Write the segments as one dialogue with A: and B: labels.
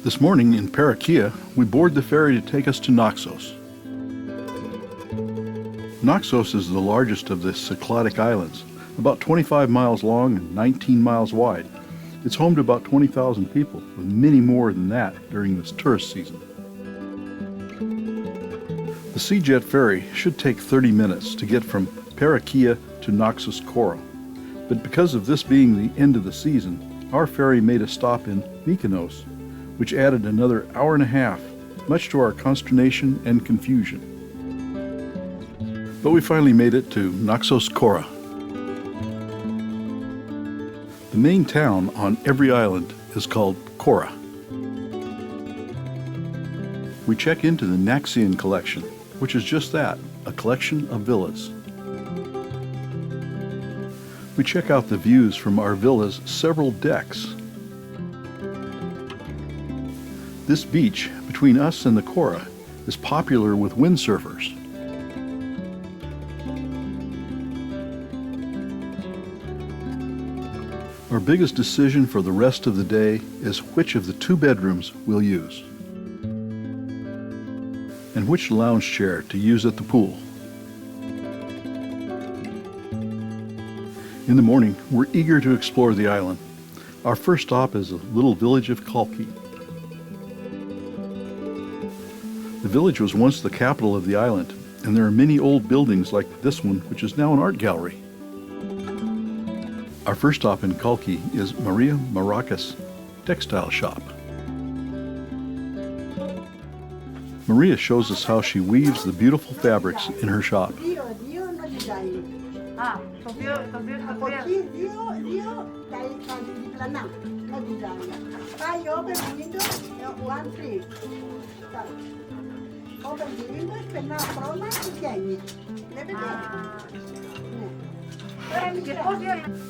A: This morning in Parakia, we board the ferry to take us to Naxos. Naxos is the largest of the Cycladic islands, about 25 miles long and 19 miles wide. It's home to about 20,000 people, with many more than that during this tourist season. The Seajet ferry should take 30 minutes to get from Parakia to Naxos Kora, but because of this being the end of the season, our ferry made a stop in Mykonos, which added another hour and a half, much to our consternation and confusion. But we finally made it to Naxos Kora. The main town on every island is called Kora. We check into the Naxian collection, which is just that, a collection of villas. We check out the views from our villa's several decks. This beach between us and the Kora is popular with windsurfers. Our biggest decision for the rest of the day is which of the 2 bedrooms we'll use and which lounge chair to use at the pool. In the morning, we're eager to explore the island. Our first stop is the little village of Chalki. The village was once the capital of the island, and there are many old buildings like this one, which is now an art gallery. Our first stop in Chalki is Maria Maracas textile shop. Maria shows us how she weaves the beautiful fabrics in her shop.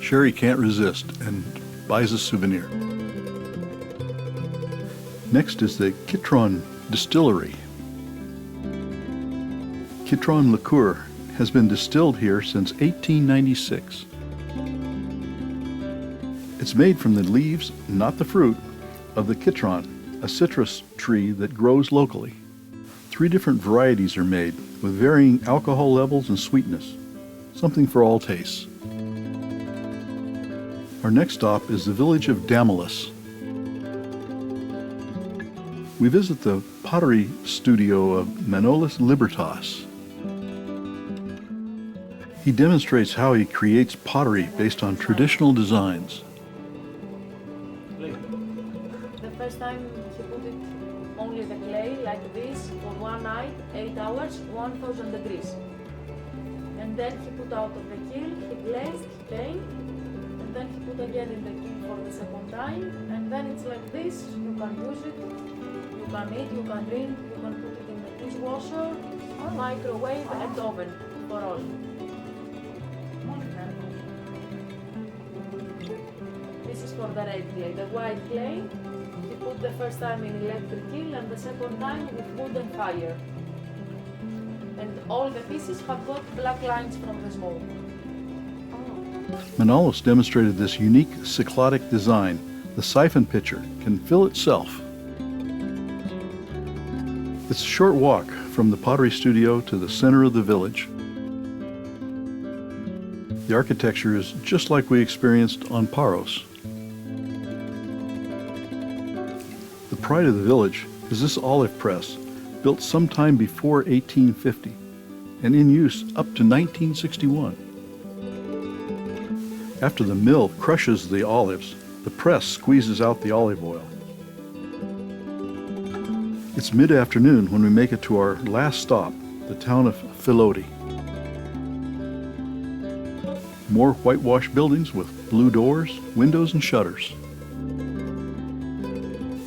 A: Sherry can't resist and buys a souvenir. Next is the Kitron Distillery. Kitron Liquor has been distilled here since 1896. It's made from the leaves, not the fruit, of the kitron, a citrus tree that grows locally. 3 different varieties are made, with varying alcohol levels and sweetness, something for all tastes. Our next stop is the village of Damalas. We visit the pottery studio of Manolis Libertas. He demonstrates how he creates pottery based on traditional designs.
B: The first time he put it only the clay like this for one night, 8 hours, 1000 degrees. And then he put out of the kiln, he glazed, he painted, and then he put again in the kiln for the second time, and then it's like this, you can use it, you can eat, you can drink, you can put it in the dishwasher, microwave and oven for all. This is for the red clay. The white clay, he put the first time in electric kiln and the second time with wood and fire. And all the pieces have got black lines from the smoke.
A: Manolis demonstrated this unique cycladic design. The siphon pitcher can fill itself. It's a short walk from the pottery studio to the center of the village. The architecture is just like we experienced on Paros. The pride of the village is this olive press, built sometime before 1850 and in use up to 1961. After the mill crushes the olives, the press squeezes out the olive oil. It's mid-afternoon when we make it to our last stop, the town of Filoti. More whitewashed buildings with blue doors, windows, and shutters.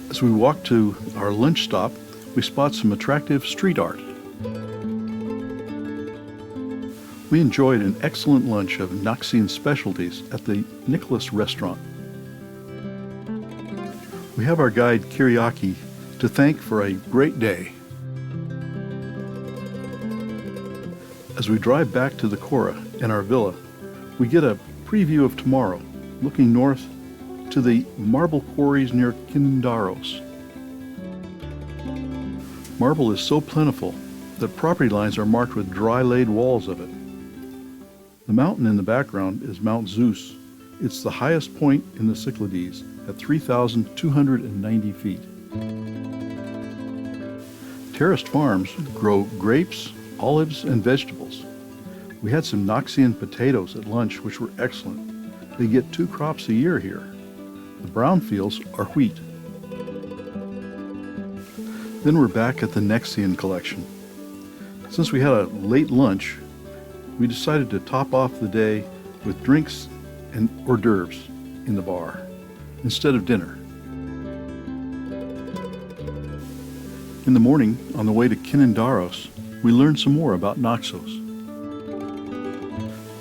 A: As we walk to our lunch stop, we spot some attractive street art. We enjoyed an excellent lunch of Naxian specialties at the Nicholas restaurant. We have our guide Kyriaki to thank for a great day. As we drive back to the Kora and our villa, we get a preview of tomorrow, looking north to the marble quarries near Kinidaros. Marble is so plentiful that property lines are marked with dry laid walls of it. The mountain in the background is Mount Zeus. It's the highest point in the Cyclades at 3,290 feet. Terraced farms grow grapes, olives, and vegetables. We had some Naxian potatoes at lunch, which were excellent. They get 2 crops a year here. The brown fields are wheat. Then we're back at the Naxian collection. Since we had a late lunch, we decided to top off the day with drinks and hors d'oeuvres in the bar instead of dinner. In the morning, on the way to Kinidaros, we learned some more about Naxos.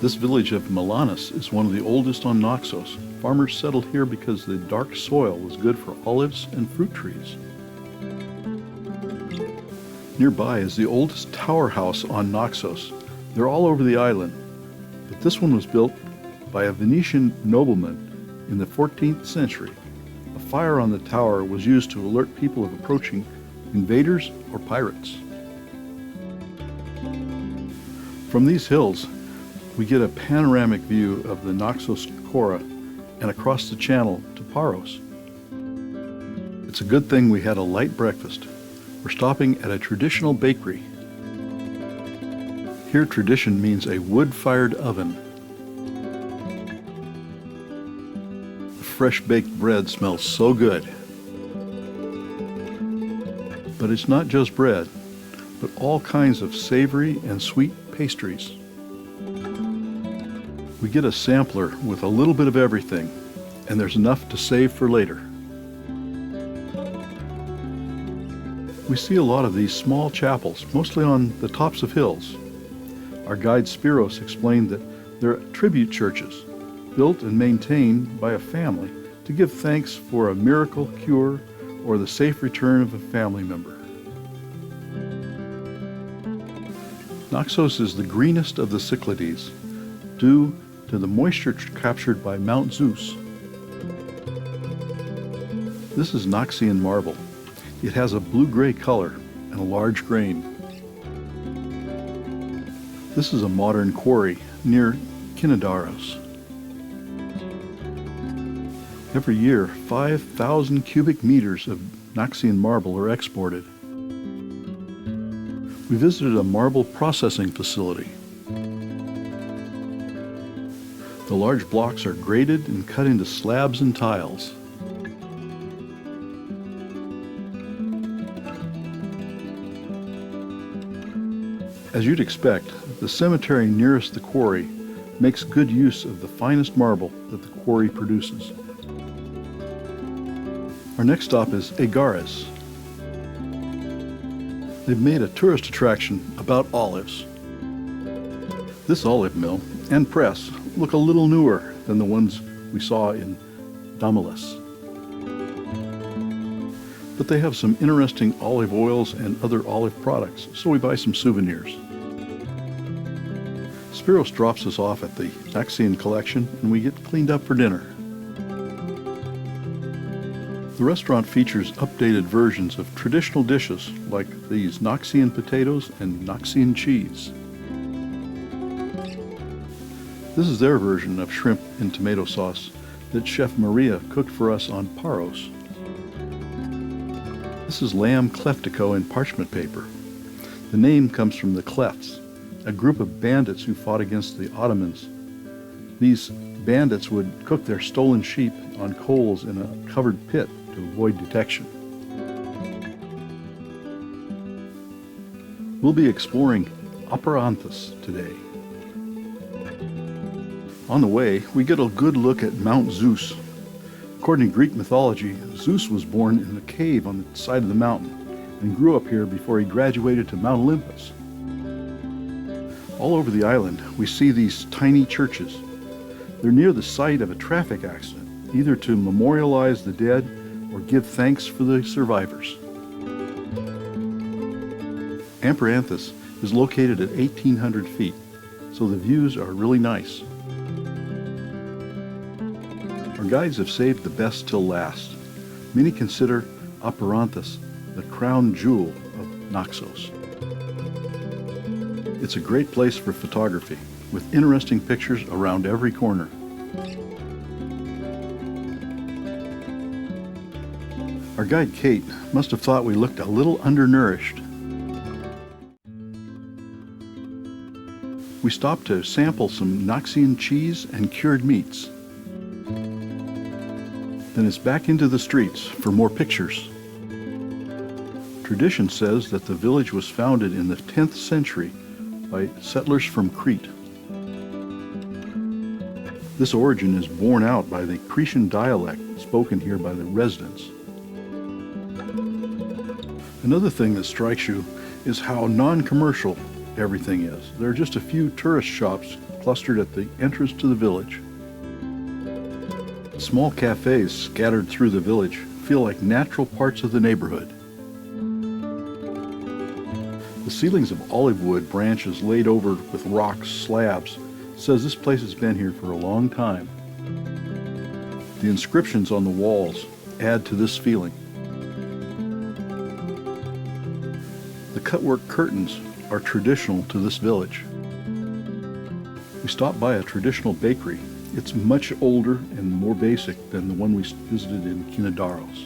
A: This village of Milanos is one of the oldest on Naxos. Farmers settled here because the dark soil was good for olives and fruit trees. Nearby is the oldest tower house on Naxos. They're all over the island, but this one was built by a Venetian nobleman in the 14th century. A fire on the tower was used to alert people of approaching invaders or pirates. From these hills, we get a panoramic view of the Naxos Kora and across the channel to Paros. It's a good thing we had a light breakfast. We're stopping at a traditional bakery. Here, tradition means a wood-fired oven. The fresh baked bread smells so good. But it's not just bread, but all kinds of savory and sweet pastries. We get a sampler with a little bit of everything, and there's enough to save for later. We see a lot of these small chapels, mostly on the tops of hills. Our guide Spiros explained that they're tribute churches, built and maintained by a family to give thanks for a miracle cure or the safe return of a family member. Naxos is the greenest of the Cyclades, due to the moisture captured by Mount Zeus. This is Naxian Marble. It has a blue-gray color and a large grain. This is a modern quarry near Kinidaros. Every year, 5,000 cubic meters of Naxian marble are exported. We visited a marble processing facility. The large blocks are graded and cut into slabs and tiles. As you'd expect, the cemetery nearest the quarry makes good use of the finest marble that the quarry produces. Our next stop is Agares. They've made a tourist attraction about olives. This olive mill and press look a little newer than the ones we saw in Damalas. But they have some interesting olive oils and other olive products, so we buy some souvenirs. Spiros drops us off at the Naxian collection and we get cleaned up for dinner. The restaurant features updated versions of traditional dishes like these Naxian potatoes and Naxian cheese. This is their version of shrimp in tomato sauce that Chef Maria cooked for us on Paros. This is lamb cleftico in parchment paper. The name comes from the Clefts, a group of bandits who fought against the Ottomans. These bandits would cook their stolen sheep on coals in a covered pit to avoid detection. We'll be exploring Apirathos today. On the way, we get a good look at Mount Zeus. According to Greek mythology, Zeus was born in a cave on the side of the mountain and grew up here before he graduated to Mount Olympus. All over the island, we see these tiny churches. They're near the site of a traffic accident, either to memorialize the dead or give thanks for the survivors. Apirathos is located at 1,800 feet, so the views are really nice. Our guides have saved the best till last. Many consider Apirathos the crown jewel of Naxos. It's a great place for photography, with interesting pictures around every corner. Our guide Kate must have thought we looked a little undernourished. We stopped to sample some Naxian cheese and cured meats. Then it's back into the streets for more pictures. Tradition says that the village was founded in the 10th century by settlers from Crete. This origin is borne out by the Cretan dialect spoken here by the residents. Another thing that strikes you is how non-commercial everything is. There are just a few tourist shops clustered at the entrance to the village. Small cafes scattered through the village feel like natural parts of the neighborhood. The ceilings of olive wood branches laid over with rock slabs says this place has been here for a long time. The inscriptions on the walls add to this feeling. The cutwork curtains are traditional to this village. We stopped by a traditional bakery. It's much older and more basic than the one we visited in Kinidaros.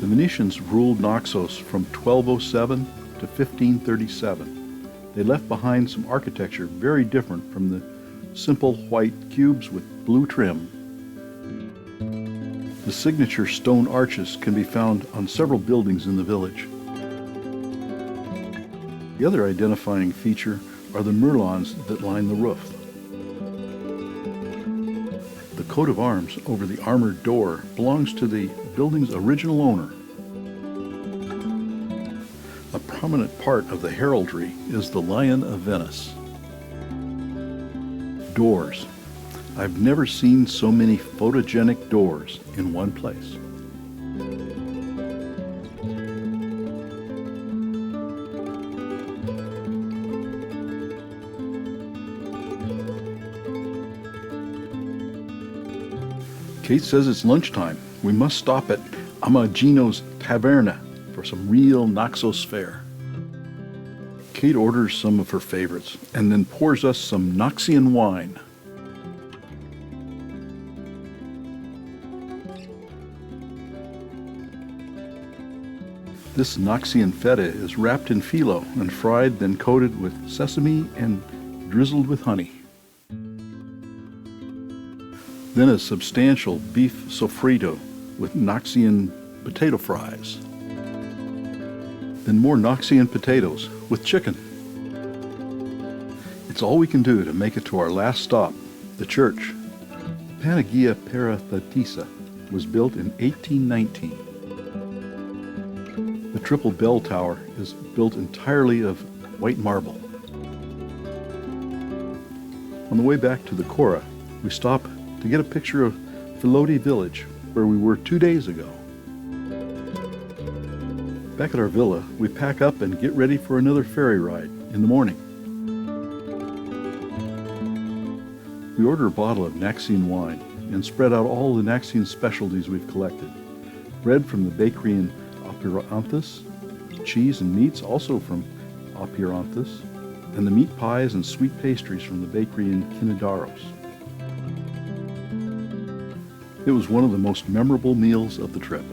A: The Venetians ruled Naxos from 1207 to 1537. They left behind some architecture very different from the simple white cubes with blue trim. The signature stone arches can be found on several buildings in the village. The other identifying feature are the merlons that line the roof. The coat of arms over the armored door belongs to the building's original owner. A prominent part of the heraldry is the Lion of Venice. Doors. I've never seen so many photogenic doors in one place. Kate says it's lunchtime. We must stop at Amagino's Taverna for some real Naxos fare. Kate orders some of her favorites and then pours us some Naxian wine. This Naxian feta is wrapped in phyllo and fried, then coated with sesame and drizzled with honey. Then a substantial beef sofrito with Naxian potato fries. Then more Naxian potatoes with chicken. It's all we can do to make it to our last stop, the church. The Panagia Parathatisa was built in 1819. The triple bell tower is built entirely of white marble. On the way back to the Cora, we stop to get a picture of Filoti village, where we were 2 days ago. Back at our villa, we pack up and get ready for another ferry ride in the morning. We order a bottle of Naxian wine and spread out all the Naxian specialties we've collected. Bread from the bakery in Apirathos, cheese and meats also from Apirathos, and the meat pies and sweet pastries from the bakery in Kinidaros. It was one of the most memorable meals of the trip.